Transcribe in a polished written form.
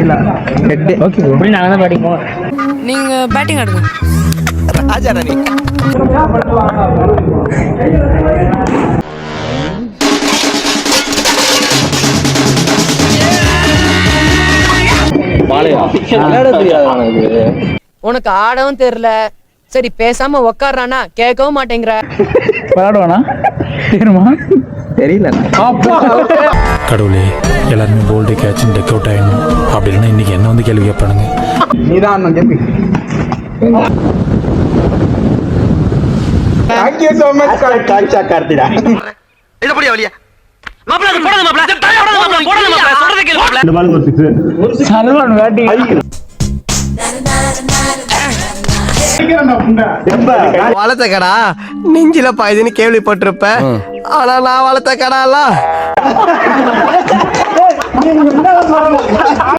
தெரியல. Head. Okay bro. இப்படி நாங்க தான் பேட்டிங் போவோம். நீங்க பேட்டிங் ஆடுங்க. ராஜா ராணி. உனக்கு ஆடவும் தெரியல. சரி பேசாம உக்காடுறானா கேட்கவும் மாட்டேங்கிற. விளையாடுவானா தெரியுமா? தெரியல. கடவுளே, எல்லாருமே போல்டு கேட்ச் டெக் அவுட் ஆயிடணும். அப்படி இல்லைன்னா இன்னைக்கு என்ன வந்து கேள்வி கேட்பானுங்க. நீதான் happy. Thank you so much. கார்த்திடா. இத போடியா வலியா. மாப்ள அது போடாத மாப்ள. தலை போடாத மாப்ள. போடாத மாப்ள. சொல்றத கேளு மாப்ள. இந்த பால் ஒரு 6. சல்மான் பேட்டிங். வளர்த்த கடா நெஞ்சில பாயுதுன்னு கேள்விப்பட்டிருப்ப. ஆனா நான் வளர்த்த கடா